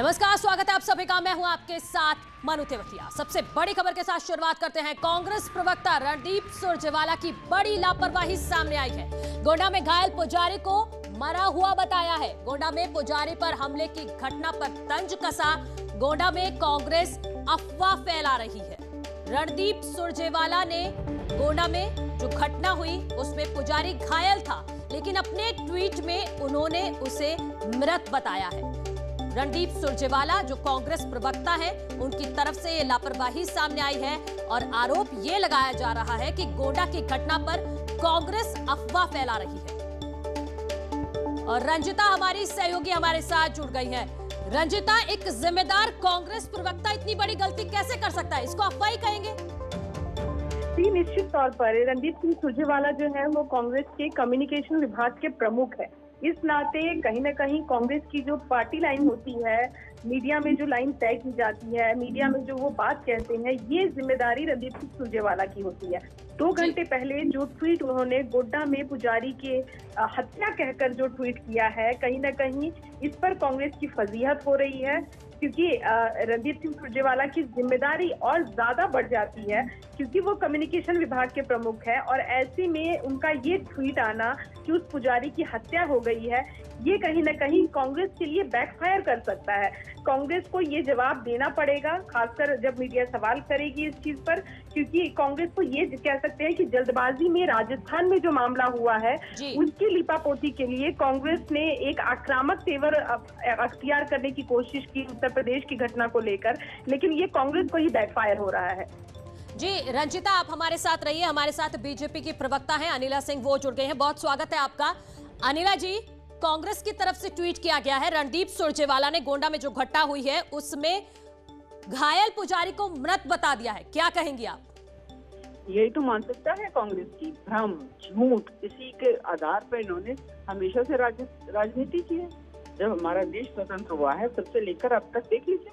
नमस्कार, स्वागत है आप सभी का। मैं हूं आपके साथ मनु तेवतिया। सबसे बड़ी खबर के साथ शुरुआत करते हैं। कांग्रेस प्रवक्ता रणदीप सुरजेवाला की बड़ी लापरवाही सामने आई है। गोंडा में घायल पुजारी को मरा हुआ बताया है। गोंडा में पुजारी पर हमले की घटना पर तंज कसा। गोंडा में कांग्रेस अफवाह फैला रही है। रणदीप सुरजेवाला ने गोंडा में जो घटना हुई उसमें पुजारी घायल था, लेकिन अपने ट्वीट में उन्होंने उसे मृत बताया है। रणदीप सुरजेवाला जो कांग्रेस प्रवक्ता है, उनकी तरफ से ये लापरवाही सामने आई है और आरोप ये लगाया जा रहा है कि गोंडा की घटना पर कांग्रेस अफवाह फैला रही है। और रंजिता हमारी सहयोगी हमारे साथ जुड़ गई है। रंजिता, एक जिम्मेदार कांग्रेस प्रवक्ता इतनी बड़ी गलती कैसे कर सकता है? इसको अफवाह ही कहेंगे? जी, निश्चित तौर पर रणदीप सिंह सुरजेवाला जो है वो कांग्रेस के कम्युनिकेशन विभाग के प्रमुख है। इस नाते कहीं न कहीं कांग्रेस की जो पार्टी लाइन होती है, मीडिया में जो लाइन तय की जाती है, मीडिया में जो वो बात कहते हैं, ये जिम्मेदारी रणदीप सिंह सुरजेवाला की होती है। 2 घंटे पहले जो ट्वीट उन्होंने गोड्डा में पुजारी के हत्या कहकर जो ट्वीट किया है, कहीं न कहीं इस पर कांग्रेस की फजीहत हो रही है, क्योंकि रणदीप सिंह सुरजेवाला की जिम्मेदारी और ज्यादा बढ़ जाती है, क्योंकि वो कम्युनिकेशन विभाग के प्रमुख है। और ऐसे में उनका ये ट्वीट आना कि उस पुजारी की हत्या हो गई है, ये कहीं न कहीं कांग्रेस के लिए बैकफायर कर सकता है। कांग्रेस को ये जवाब देना पड़ेगा, खासकर जब मीडिया सवाल करेगी इस चीज पर, क्योंकि कांग्रेस को ये कह सकते हैं कि जल्दबाजी में राजस्थान में जो मामला हुआ है उसकी लिपापोती के लिए कांग्रेस ने एक आक्रामक तेवर अख्तियार करने की कोशिश की उत्तर प्रदेश की घटना को लेकर, लेकिन ये कांग्रेस को ही बैकफायर हो रहा है। जी रंजिता, आप हमारे साथ रहिए। हमारे साथ बीजेपी की प्रवक्ता हैं अनिला सिंह, वो जुड़ गए हैं। बहुत स्वागत है आपका। अनिला जी, कांग्रेस की तरफ से ट्वीट किया गया है, रणदीप सुरजेवाला ने गोंडा में जो घटना हुई है उसमें घायल पुजारी को मृत बता दिया है। क्या कहेंगी आप? यही तो मानसिकता है कांग्रेस की, भ्रम, झूठ, इसी के आधार पर इन्होंने हमेशा से राजनीति की है। जब हमारा देश स्वतंत्र हुआ है तब से लेकर अब तक देख लीजिए,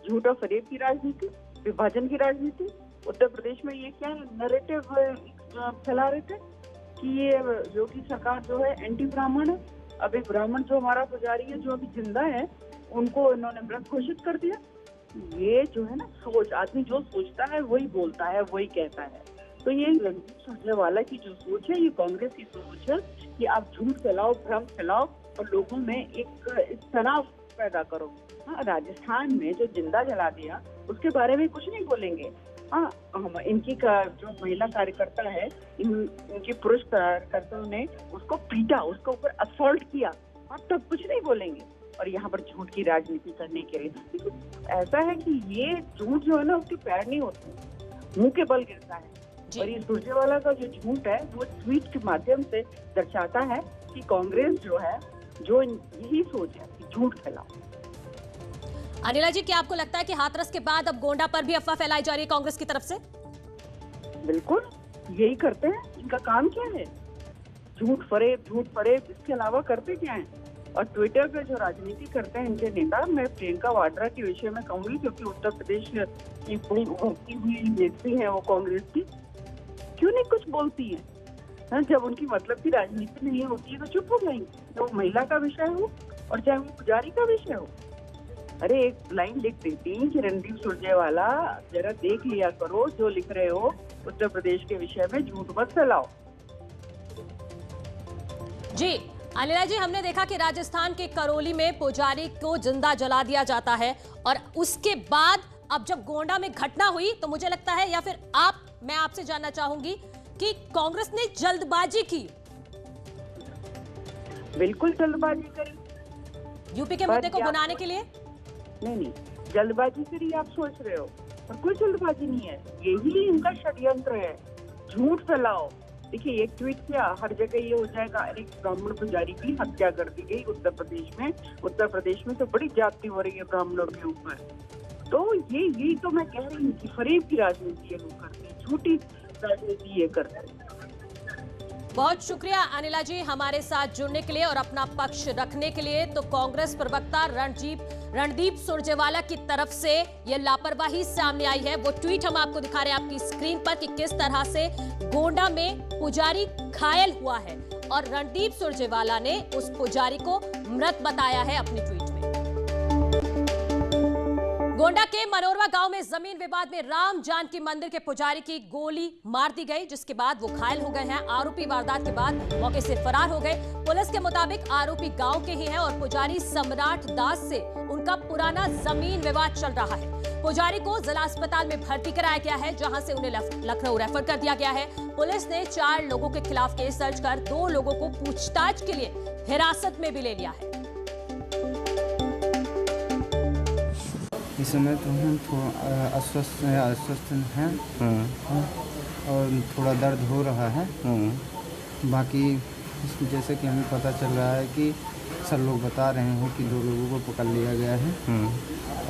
झूठ और फरेब की राजनीति, विभाजन की राजनीति। उत्तर प्रदेश में ये क्या नैरेटिव फैला रहे थे कि ये योगी सरकार जो है एंटी ब्राह्मण है। अब एक ब्राह्मण जो हमारा पुजारी है, जो अभी जिंदा है, उनको इन्होंने मृत घोषित कर दिया। ये जो है ना सोच, आदमी जो सोचता है वही बोलता है, वही कहता है। तो ये रणदीप सुरजेवाला की जो सोच है, ये कांग्रेस की सोच है कि आप झूठ फैलाओ, भ्रम फैलाओ और लोगों में एक तनाव पैदा करो। हाँ, राजस्थान में जो जिंदा जला दिया उसके बारे में कुछ नहीं बोलेंगे। हाँ, इनकी जो महिला कार्यकर्ता है, इनके पुरुष कार्यकर्ताओं ने उसको पीटा, उसके ऊपर असॉल्ट किया, अब तक कुछ नहीं बोलेंगे। और यहाँ पर झूठ की राजनीति करने के लिए ऐसा है कि ये झूठ जो है ना, उसके पैर नहीं होते, मुंह के बल गिरता है। और ये सुरजेवाला का जो झूठ है वो ट्वीट के माध्यम से दर्शाता है कि कांग्रेस जो है, जो यही सोच है कि झूठ फैलाओ। अनिला जी, क्या आपको लगता है कि हाथरस के बाद अब गोंडा पर भी अफवाह फैलाई जा रही है कांग्रेस की तरफ से? बिल्कुल, यही करते हैं। इनका काम क्या है? झूठ फरेब, इसके अलावा करते क्या है? और ट्विटर पे जो राजनीति करते हैं इनके नेता, मैं प्रियंका वाड्रा के विषय में कहूंगी, क्योंकि उत्तर प्रदेश की बड़ी उभरती हुई नेत्री है वो कांग्रेस की, क्यों नहीं कुछ बोलती है? जब उनकी मतलब की राजनीति नहीं होती है तो चुप हो जाएंगे, चाहे वो महिला का विषय हो और चाहे वो पुजारी का विषय हो। अरे एक लाइन लिख देती कि रणदीप सुरजेवाला जरा देख लिया करो, जो लिख रहे हो उत्तर प्रदेश के विषय में झूठ मत फैलाओ। जी अनिला जी, हमने देखा कि राजस्थान के करौली में पुजारी को जिंदा जला दिया जाता है और उसके बाद अब जब गोंडा में घटना हुई तो मुझे लगता है, या फिर मैं आपसे जानना चाहूंगी कि कांग्रेस ने जल्दबाजी की। बिल्कुल जल्दबाजी करी यूपी के मुद्दे को बनाने के लिए। नहीं, जल्दबाजी करी आप सोच रहे हो, पर कोई जल्दबाजी नहीं है। यही इनका षड्यंत्र है, झूठ फैलाओ। देखिए, एक ट्वीट किया, हर जगह ये हो जाएगा, एक ब्राह्मण पुजारी की हत्या कर दी गई उत्तर प्रदेश में। उत्तर प्रदेश में तो बड़ी जाति हो रही है ब्राह्मणों के ऊपर। तो यही तो मैं कह रही हूँ कि फरेब की राजनीति ये लोग करते हैं, झूठी राजनीति ये करते हैं। बहुत शुक्रिया अनिला जी हमारे साथ जुड़ने के लिए और अपना पक्ष रखने के लिए। तो कांग्रेस प्रवक्ता रणदीप सुरजेवाला की तरफ से यह लापरवाही सामने आई है। वो ट्वीट हम आपको दिखा रहे हैं आपकी स्क्रीन पर कि किस तरह से गोंडा में पुजारी घायल हुआ है और रणदीप सुरजेवाला ने उस पुजारी को मृत बताया है अपनी ट्वीट में। गोंडा के मनोरमा गांव में जमीन विवाद में राम जानकी मंदिर के पुजारी की गोली मार दी गई, जिसके बाद वो घायल हो गए हैं। आरोपी वारदात के बाद मौके से फरार हो गए। पुलिस के मुताबिक आरोपी गांव के ही हैं और पुजारी सम्राट दास से उनका पुराना जमीन विवाद चल रहा है। पुजारी को जिला अस्पताल में भर्ती कराया गया है, जहां से उन्हें लखनऊ रेफर कर दिया गया है। पुलिस ने 4 लोगों के खिलाफ केस दर्ज कर 2 लोगों को पूछताछ के लिए हिरासत में भी ले लिया है। इस समय तो हम थोड़ा अस्वस्थ हैं और थोड़ा दर्द हो रहा है। बाकी जैसे कि हमें पता चल रहा है कि सब लोग बता रहे हैं कि 2 लोगों को पकड़ लिया गया है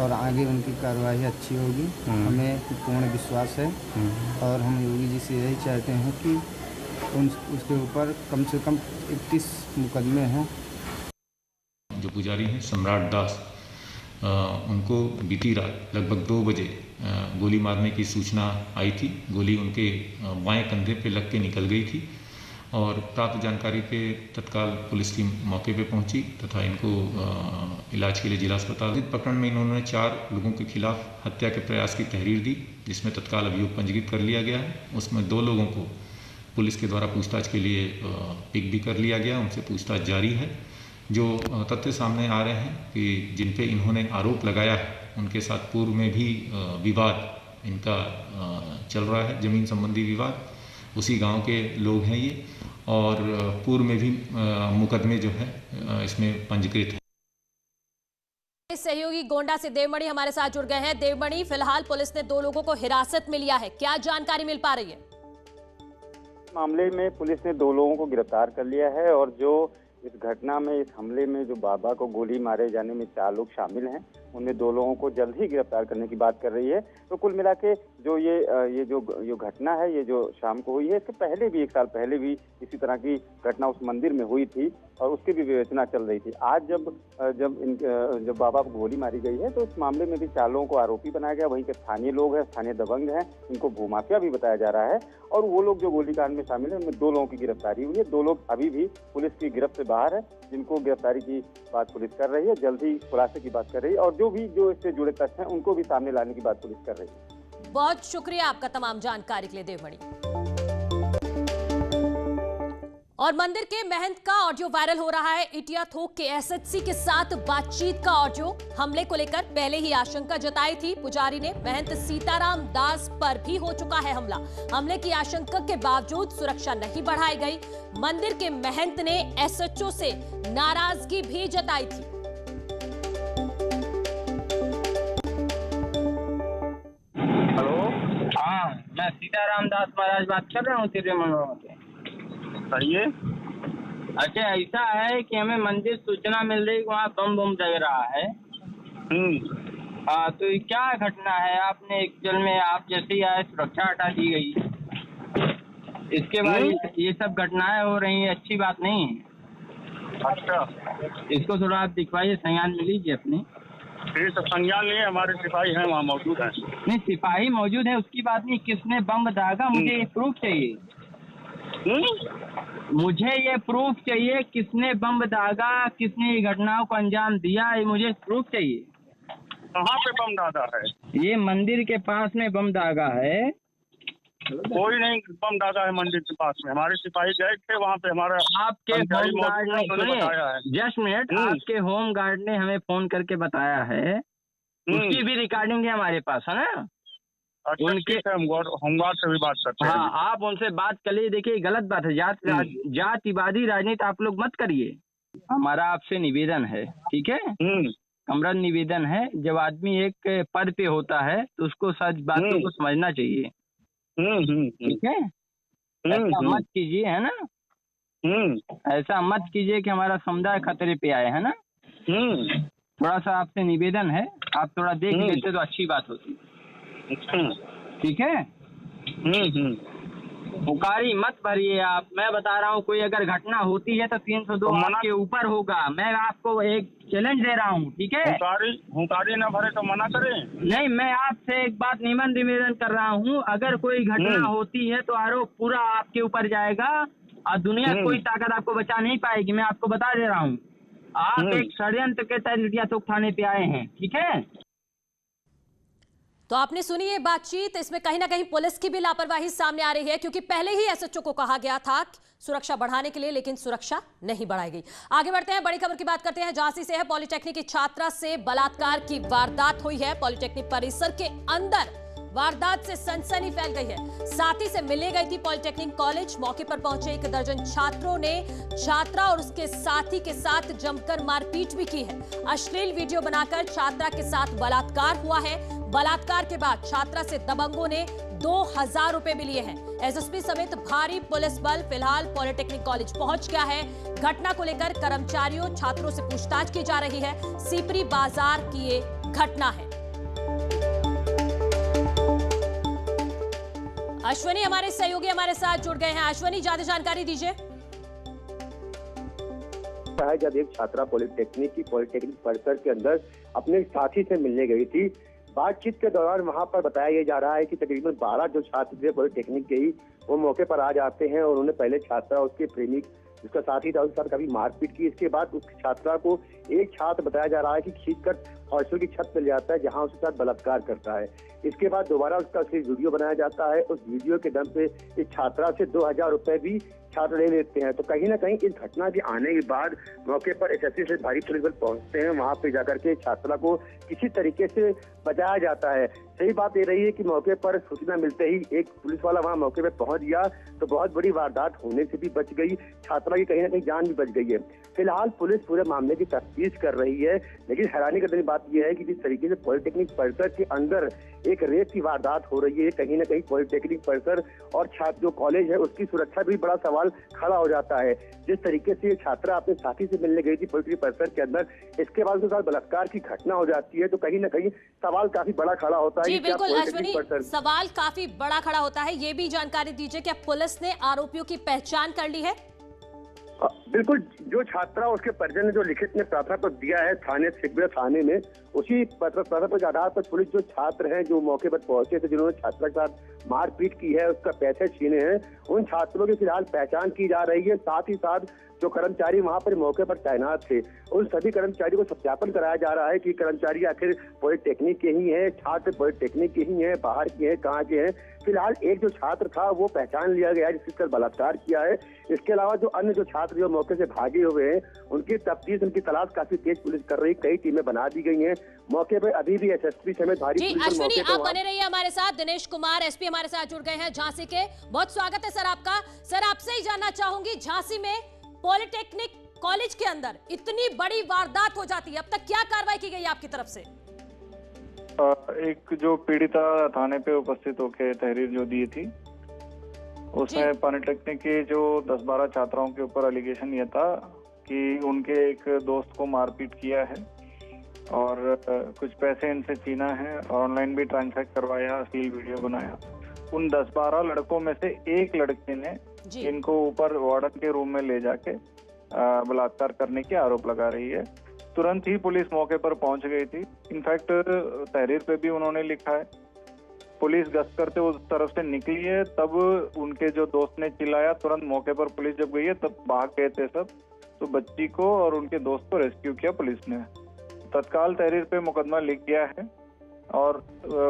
और आगे उनकी कार्रवाई अच्छी होगी। हमें पूर्ण विश्वास है और हम योगी जी से यही चाहते हैं कि उसके ऊपर कम से कम 31 मुकदमे हैं। जो पुजारी हैं सम्राट दास, उनको बीती रात लगभग 2 बजे गोली मारने की सूचना आई थी। गोली उनके बाएं कंधे पे लग के निकल गई थी और प्राप्त जानकारी पे तत्काल पुलिस की मौके पे पहुंची तथा इनको इलाज के लिए जिला अस्पताल। प्रकरण में इन्होंने 4 लोगों के खिलाफ हत्या के प्रयास की तहरीर दी, जिसमें तत्काल अभियोग पंजीकृत कर लिया गया है। उसमें 2 लोगों को पुलिस के द्वारा पूछताछ के लिए पिक भी कर लिया गया, उनसे पूछताछ जारी है। जो तथ्य सामने आ रहे हैं कि जिन पे इन्होंने आरोप लगाया है, उनके साथ पूर्व में भी विवाद इनका चल रहा है, ज़मीन संबंधी विवाद। उसी गांव के लोग हैं ये और पूर्व में भी मुकदमे जो है इसमें पंजीकृत है। सहयोगी गोंडा से देवमणि हमारे साथ जुड़ गए हैं। देवमणि, फिलहाल पुलिस ने 2 लोगों को हिरासत में लिया है, क्या जानकारी मिल पा रही है? मामले में पुलिस ने 2 लोगों को गिरफ्तार कर लिया है और जो इस घटना में, इस हमले में जो बाबा को गोली मारे जाने में 4 लोग शामिल हैं, उनमें 2 लोगों को जल्द ही गिरफ्तार करने की बात कर रही है। तो कुल मिला के जो ये जो घटना है, ये जो शाम को हुई है, इसके पहले भी 1 साल पहले भी इसी तरह की घटना उस मंदिर में हुई थी और उसकी भी विवेचना चल रही थी। आज जब बाबा को गोली मारी गई है, तो इस मामले में भी 4 लोगों को आरोपी बनाया गया। वहीं के स्थानीय लोग हैं, स्थानीय दबंग हैं, इनको भूमाफिया भी बताया जा रहा है और वो लोग जो गोलीकांड में शामिल है, उनमें 2 लोगों की गिरफ्तारी हुई है। 2 लोग अभी भी पुलिस की गिरफ्त से बाहर है, जिनको गिरफ्तारी की बात पुलिस कर रही है, जल्द ही खुलासे की बात कर रही है और जो इससे जुड़े तथ्य हैं उनको भी सामने लाने की बात पुलिस कर रही है। बहुत शुक्रिया आपका तमाम जानकारी के लिए देवमणि। और मंदिर के महंत का ऑडियो वायरल हो रहा है। इटिया थोक के एसएचसी के साथ बातचीत का ऑडियो। हमले को लेकर पहले ही आशंका जताई थी पुजारी ने। महंत सीताराम दास पर भी हो चुका है हमला। हमले की आशंका के बावजूद सुरक्षा नहीं बढ़ाई गई। मंदिर के महंत ने एसएचओ से नाराजगी भी जताई थी। हेलो, हाँ, मैं सीताराम दास महाराज बात कर रहा हूँ तेरे मनोरमा से। कहिए। अच्छा, ऐसा है कि हमें मंदिर सूचना मिल रही, वहाँ बम लग रहा है। हाँ, तो ये क्या घटना है? आपने एक्चुअल में आप जैसे ही आए सुरक्षा हटा दी गई, इसके बाद ये सब घटनाएं हो रही हैं, अच्छी बात नहीं है। अच्छा, इसको थोड़ा आप दिखवाइए, संज्ञान में लीजिए अपने। ये सब संज्ञान लिए, हमारे सिपाही हैं वहाँ मौजूद हैं। नहीं, सिपाही मौजूद है उसकी बात नहीं, किसने बम दागा मुझे ये प्रूफ चाहिए। मुझे ये प्रूफ चाहिए, किसने बम दागा, किसने ये घटनाओं को अंजाम दिया, ये मुझे प्रूफ चाहिए। कहाँ पे बम दागा है? ये मंदिर के पास में बम दागा है। कोई नहीं बम दागा है मंदिर के पास में। हमारे सिपाही गए थे वहाँ पे, हमारा आपके होम गार्ड ने, जस्ट मिनट, आपके होम गार्ड ने हमें फोन करके बताया है, उसकी भी रिकॉर्डिंग है हमारे पास, है ना? अच्छा, उनके होमगार्ड से भी बात करते हैं। हाँ, आप उनसे बात कर लीजिए। देखिए, गलत बात है, जातिवादी राजनीति आप लोग मत करिए। हमारा आपसे निवेदन है, ठीक है? कमरन निवेदन है, जब आदमी एक पद पे होता है तो उसको सच बातों को समझना चाहिए, ठीक है? ऐसा मत कीजिए, है ना? ऐसा मत कीजिए कि हमारा समुदाय खतरे पे आए, है ना? थोड़ा सा आपसे निवेदन है, आप थोड़ा देख लेते तो अच्छी बात होती, ठीक है? पुकारी मत भरिए आप। मैं बता रहा हूँ, कोई अगर घटना होती है तो 302 के ऊपर होगा। मैं आपको एक चैलेंज दे रहा हूँ, ठीक है? हुंकारी ना भरे तो मना करें। नहीं, मैं आपसे एक बात निवेदन कर रहा हूँ, अगर कोई घटना होती है तो आरोप पूरा आपके ऊपर जाएगा और दुनिया कोई ताकत आपको बचा नहीं पाएगी। मैं आपको बता दे रहा हूँ, आप एक षड्यंत्र के तहत इटिया थोक थाने पे आए हैं, ठीक है? तो आपने सुनी ये बातचीत, इसमें कहीं ना कहीं पुलिस की भी लापरवाही सामने आ रही है, क्योंकि पहले ही एसएचओ को कहा गया था सुरक्षा बढ़ाने के लिए, लेकिन सुरक्षा नहीं बढ़ाई गई। आगे बढ़ते हैं, बड़ी खबर की बात करते हैं। झांसी से है, पॉलिटेक्निक की छात्रा से बलात्कार की वारदात हुई है। पॉलिटेक्निक परिसर के अंदर वारदात से सनसनी फैल गई है। साथी से मिलने गई थी पॉलिटेक्निक कॉलेज। मौके पर पहुंचे 1 दर्जन छात्रों ने छात्रा और उसके साथी के साथ जमकर मारपीट भी की है। अश्लील वीडियो बनाकर छात्रा के साथ बलात्कार हुआ है। बलात्कार के बाद छात्रा से दबंगों ने 2000 रुपए भी लिए हैं। एसएसपी समेत भारी पुलिस बल फिलहाल पॉलिटेक्निक कॉलेज पहुंच गया है। घटना को लेकर कर्मचारियों छात्रों से पूछताछ की जा रही है। सीपरी बाजार की ये घटना है। अश्वनी हमारे सहयोगी हमारे साथ जुड़ गए हैं। अश्वनी, ज्यादा जानकारी दीजिए। जब एक छात्रा पॉलिटेक्निक परिसर के अंदर अपने साथी से मिलने गई थी, बातचीत के दौरान वहां पर बताया यह जा रहा है कि तकरीबन 12 जो छात्र थे पॉलिटेक्निक के ही, वो मौके पर आ जाते हैं और उन्होंने पहले छात्रा उसके प्रेमी जिसका साथी था उसके साथ कभी मारपीट की। इसके बाद उस छात्रा को एक छात्र बताया जा रहा है कि खींचकर हॉस्टल की छत पर ले जाता है, जहां उसके साथ बलात्कार करता है। इसके बाद दोबारा उसका वीडियो बनाया जाता है। उस वीडियो के दम पे इस छात्रा से 2000 रुपए भी छात्र ले लेते हैं। तो कहीं ना कहीं इस घटना के आने के बाद मौके पर एसएसपी से भारी पुलिस बल पहुंचते हैं। वहां पे जाकर के छात्रा को किसी तरीके से बचाया जाता है। सही बात ये रही है कि मौके पर सूचना मिलते ही एक पुलिस वाला वहां मौके पर पहुंच गया तो बहुत बड़ी वारदात होने से भी बच गई। छात्रा की कहीं ना कहीं जान भी बच गई है। फिलहाल पुलिस पूरे मामले की तफ्तीश कर रही है। लेकिन हैरानी करने की बात यह है कि जिस तरीके से पॉलिटेक्निक परिसर के अंदर एक रेप की वारदात हो रही है, कहीं ना कहीं पॉलिटेक्निक परिसर और छात्र जो कॉलेज है उसकी सुरक्षा भी बड़ा सवाल खड़ा हो जाता है। जिस तरीके से ये छात्रा अपने साथी से मिलने गई थी पॉलिटेक्निक परिसर के अंदर, इसके बाद उसके साथ बलात्कार की घटना हो जाती है, तो कहीं ना कहीं सवाल काफी बड़ा खड़ा होता है। जी बिल्कुल अश्विनी, सवाल काफी बड़ा खड़ा होता है। ये भी जानकारी दीजिए, क्या पुलिस ने आरोपियों की पहचान कर ली है? बिल्कुल, जो छात्रा उसके परिजन ने जो लिखित में प्रार्थना पत्र दिया है थाने में, उसी प्रार्थना पत्र के आधार पर पुलिस जो छात्र हैं जो मौके पर पहुंचे थे, जिन्होंने छात्रा के साथ मारपीट की है, उसका पैसे छीने हैं, उन छात्रों की फिलहाल पहचान की जा रही है। साथ ही साथ जो कर्मचारी वहां पर मौके पर तैनात थे, उन सभी कर्मचारियों को सत्यापन कराया जा रहा है कि कर्मचारी आखिर पॉलिटेक्निक के ही हैं, छात्र पॉलिटेक्निक के ही हैं, बाहर के हैं, कहाँ के हैं। फिलहाल एक जो छात्र था वो पहचान लिया गया है जिसके साथ बलात्कार किया है। इसके अलावा जो अन्य जो छात्र जो मौके से भागे हुए हैं, उनकी तफ्तीश, उनकी तलाश काफी तेज पुलिस कर रही है। कई टीमें बना दी गई हैं। मौके पर अभी भी एसएसपी समेत भारी जी अश्विनी, आप बने रहिए हमारे साथ। दिनेश कुमार एसपी हमारे साथ जुड़ गए हैं झांसी के। बहुत स्वागत है सर आपका। सर, आपसे ही जानना चाहूंगी, झांसी में पॉलिटेक्निक कॉलेज के अंदर इतनी बड़ी वारदात हो जाती है, अब तक क्या कार्रवाई की गई आपकी तरफ से? एक जो पीड़िता थाने पे उपस्थित होकर तहरीर जो दी थी, उसमें पॉलिटेक्निक के जो 10-12 छात्राओं के ऊपर एलिगेशन ये था कि उनके एक दोस्त को मारपीट किया है और कुछ पैसे इनसे छीना है और ऑनलाइन भी ट्रांसफर करवाया, अश्लील वीडियो बनाया। उन 10-12 लड़कों में से एक लड़के ने इनको ऊपर वार्डन के रूम में ले जाके बलात्कार करने के आरोप लगा रही है। तुरंत ही पुलिस मौके पर पहुंच गई थी। इनफैक्ट तहरीर पे भी उन्होंने लिखा है, पुलिस गश्त करते उस तरफ से निकली है, तब उनके जो दोस्त ने चिल्लाया, तुरंत मौके पर पुलिस जब गई है तब भाग गए थे सब। तो बच्ची को और उनके दोस्त को रेस्क्यू किया पुलिस ने। तत्काल तहरीर पे मुकदमा लिख गया है और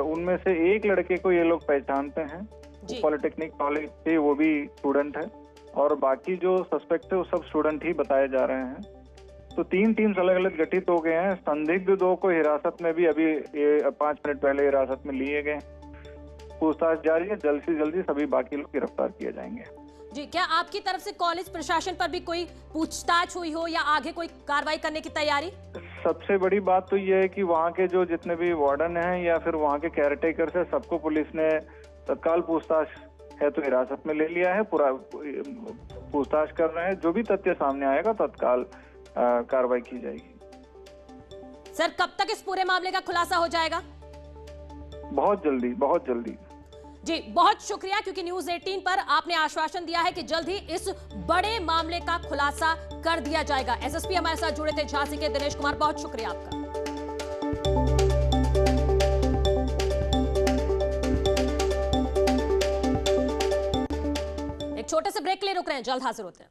उनमें से एक लड़के को ये लोग पहचानते हैं, पॉलिटेक्निक कॉलेज से, वो भी स्टूडेंट है, और बाकी जो सस्पेक्ट है वो सब स्टूडेंट ही बताए जा रहे हैं। तो 3 टीम्स अलग अलग गठित हो गए हैं। संदिग्ध 2 को हिरासत में भी अभी 5 मिनट पहले हिरासत में लिए गए। पूछताछ जारी है, जल्द से जल्दी सभी बाकी लोग गिरफ्तार किए जाएंगे। जी, क्या आपकी तरफ से कॉलेज प्रशासन पर भी कोई पूछताछ हुई हो या आगे कोई कार्रवाई करने की तैयारी? सबसे बड़ी बात तो ये है कि वहाँ के जो जितने भी वार्डन हैं या फिर वहाँ के केयरटेकर्स है, सबको पुलिस ने तत्काल पूछताछ है तो हिरासत में ले लिया है। पूरा पूछताछ कर रहे हैं, जो भी तथ्य सामने आएगा तत्काल कार्रवाई की जाएगी। सर, कब तक इस पूरे मामले का खुलासा हो जाएगा? बहुत जल्दी, बहुत जल्दी। जी, बहुत शुक्रिया, क्योंकि न्यूज़ 18 पर आपने आश्वासन दिया है कि जल्द ही इस बड़े मामले का खुलासा कर दिया जाएगा। एसएसपी हमारे साथ जुड़े थे झांसी के दिनेश कुमार, बहुत शुक्रिया आपका। एक छोटे से ब्रेक के लिए रुक रहे हैं, जल्द हाजिर होते हैं।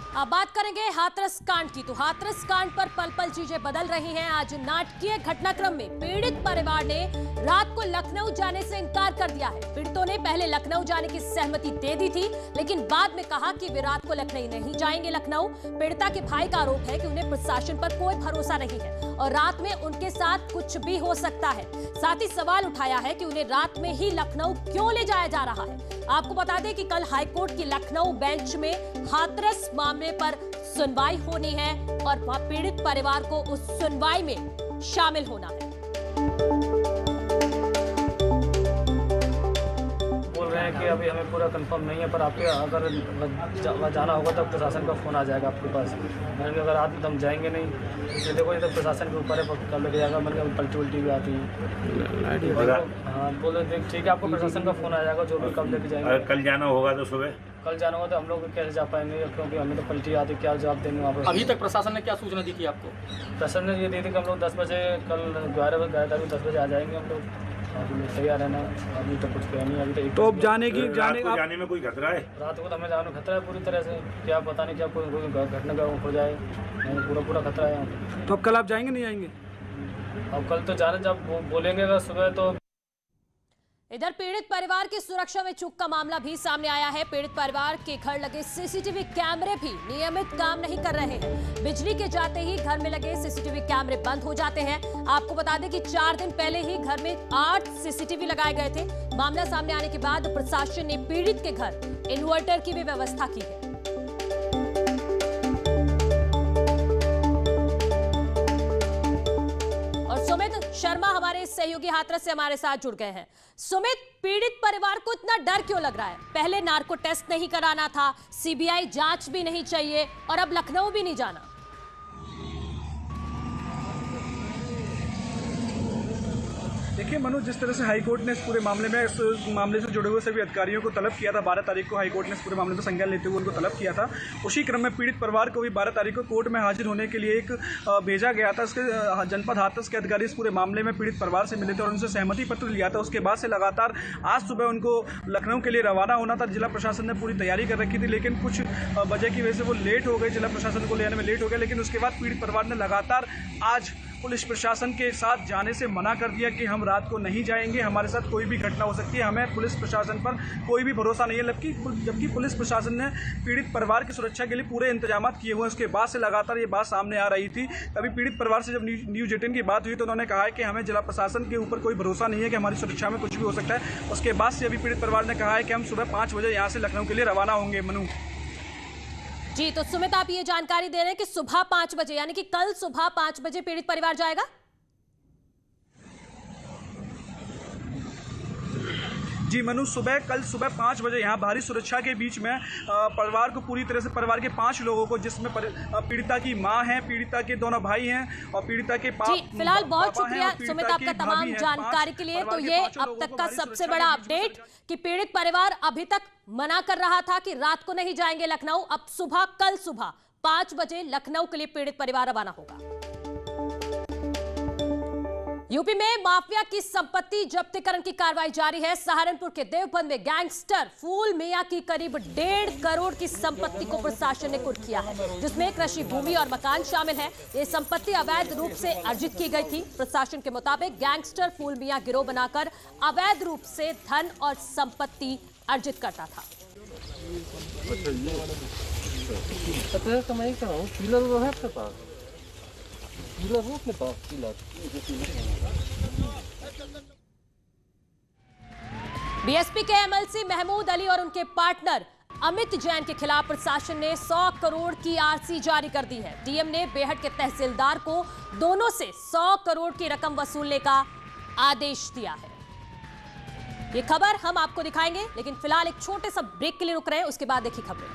अब बात करेंगे हाथरस कांड की। तो हाथरस कांड पर पल पल चीजें बदल रही हैं। आज नाटकीय घटनाक्रम में पीड़ित परिवार ने रात को लखनऊ जाने से इनकार कर दिया है। पीड़ितों ने पहले लखनऊ जाने की सहमति दे दी थी, लेकिन बाद में कहा कि वे रात को लखनऊ नहीं जाएंगे। लखनऊ पीड़िता के भाई का आरोप है कि उन्हें प्रशासन पर कोई भरोसा नहीं है और रात में उनके साथ कुछ भी हो सकता है। साथ ही सवाल उठाया है कि उन्हें रात में ही लखनऊ क्यों ले जाया जा रहा है। आपको बता दें कि कल हाईकोर्ट की लखनऊ बेंच में हाथरस मामले पर सुनवाई होनी है और पीड़ित परिवार को उस सुनवाई में शामिल होना है। बोल रहे हैं कि अभी हमें पूरा कंफर्म नहीं है, पर आपके अगर जाना होगा तब प्रशासन का फोन आ जाएगा आपके पास। मैंने कहा अगर आज हम जाएंगे नहीं, ये देखो ये तो प्रशासन के ऊपर है, कब लेके जाएगा। मैंने कहा पलटी उल्टी भी आती है। हाँ बोले ठीक है, आपको प्रशासन का फोन आ जाएगा जो भी कब लेके जाएंगे। कल जाना होगा तो सुबह कल जाना होगा तो हम लोग कैसे जा पाएंगे, क्योंकि हमें तो पलटी आती, क्या जवाब देंगे वहाँ पर। अभी तक प्रशासन ने क्या सूचना दी थी आपको? प्रशासन ने ये दी थी कि हम लोग 10 बजे कल 11 बजे गए थे, 10 बजे आ जाएंगे हम लोग। अभी तैयार है ना, अभी तो कुछ कह नहीं। अभी तो अब जाने जाने में कोई खतरा है? रात को तो हमें जाने में खतरा है पूरी तरह से, क्या पता नहीं क्या कोई घटना का हो जाए, पूरा खतरा है। तो अब कल आप जाएंगे नहीं आएंगे? अब कल तो जाने जब बोलेंगे अगर सुबह तो। इधर पीड़ित परिवार की सुरक्षा में चूक का मामला भी सामने आया है। पीड़ित परिवार के घर लगे सीसीटीवी कैमरे भी नियमित काम नहीं कर रहे हैं। बिजली के जाते ही घर में लगे सीसीटीवी कैमरे बंद हो जाते हैं। आपको बता दें कि 4 दिन पहले ही घर में 8 सीसीटीवी लगाए गए थे। मामला सामने आने के बाद प्रशासन ने पीड़ित के घर इन्वर्टर की भी व्यवस्था की है। सुमित शर्मा हमारे सहयोगी हाथरस से हमारे साथ जुड़ गए हैं। सुमित, पीड़ित परिवार को इतना डर क्यों लग रहा है? पहले नार्को टेस्ट नहीं कराना था, सीबीआई जांच भी नहीं चाहिए और अब लखनऊ भी नहीं जाना। देखिए मनु, जिस तरह से हाईकोर्ट ने इस पूरे मामले में इस मामले से जुड़े हुए सभी अधिकारियों को तलब किया था, 12 तारीख को हाईकोर्ट ने इस पूरे मामले में संज्ञान लेते हुए उनको तलब किया था। उसी क्रम में पीड़ित परिवार को भी 12 तारीख को कोर्ट में हाजिर होने के लिए एक भेजा गया था। इसके जनपद हाथरस के अधिकारी इस पूरे मामले में पीड़ित परिवार से मिले थे और उनसे सहमति पत्र लिया था। उसके बाद से लगातार आज सुबह उनको लखनऊ के लिए रवाना होना था। जिला प्रशासन ने पूरी तैयारी कर रखी थी, लेकिन कुछ वजह की वजह से वो लेट हो गए, जिला प्रशासन को ले आने में लेट हो गया। लेकिन उसके बाद पीड़ित परिवार ने लगातार आज पुलिस प्रशासन के साथ जाने से मना कर दिया कि हम रात को नहीं जाएंगे, हमारे साथ कोई भी घटना हो सकती है, हमें पुलिस प्रशासन पर कोई भी भरोसा नहीं है। जबकि पुलिस प्रशासन ने पीड़ित परिवार की सुरक्षा के लिए पूरे इंतजाम किए हुए हैं। उसके बाद से लगातार ये बात सामने आ रही थी। तभी पीड़ित परिवार से जब न्यूज़ 18 की बात हुई तो उन्होंने कहा है कि हमें जिला प्रशासन के ऊपर कोई भरोसा नहीं है कि हमारी सुरक्षा में कुछ भी हो सकता है। उसके बाद से अभी पीड़ित परिवार ने कहा है कि हम सुबह 5 बजे यहाँ से लखनऊ के लिए रवाना होंगे। मनु जी, तो सुमित आप ये जानकारी दे रहे हैं कि सुबह 5 बजे यानी कि कल सुबह 5 बजे पीड़ित परिवार जाएगा? जी मनु, कल सुबह 5 बजे यहाँ भारी सुरक्षा के बीच में परिवार को पूरी तरह से, परिवार के 5 लोगों को, जिसमें पीड़िता की मां है, पीड़िता के दोनों भाई हैं और पीड़िता के जी, फिलहाल बहुत शुक्रिया सुमित आपका तमाम जानकारी के लिए। तो ये अब तक का सबसे बड़ा अपडेट कि पीड़ित परिवार अभी तक मना कर रहा था कि रात को नहीं जाएंगे लखनऊ। अब कल सुबह 5 बजे लखनऊ के लिए पीड़ित परिवार रवाना होगा। यूपी में माफिया की संपत्ति जब्तीकरण की कार्रवाई जारी है। सहारनपुर के देवबंद में गैंगस्टर फूल मियां की करीब 1.5 करोड़ की संपत्ति को प्रशासन ने कुर्क किया है, जिसमें कृषि भूमि और मकान शामिल है। ये संपत्ति अवैध रूप से अर्जित की गई थी। प्रशासन के मुताबिक गैंगस्टर फूल मियां गिरोह बनाकर अवैध रूप से धन और संपत्ति अर्जित करता था। बीएसपी के एमएलसी महमूद अली और उनके पार्टनर अमित जैन के खिलाफ प्रशासन ने 100 करोड़ की आरसी जारी कर दी है। डीएम ने बेहट के तहसीलदार को दोनों से 100 करोड़ की रकम वसूलने का आदेश दिया है। ये खबर हम आपको दिखाएंगे, लेकिन फिलहाल एक छोटे सा ब्रेक के लिए रुक रहे हैं, उसके बाद देखिए खबरें।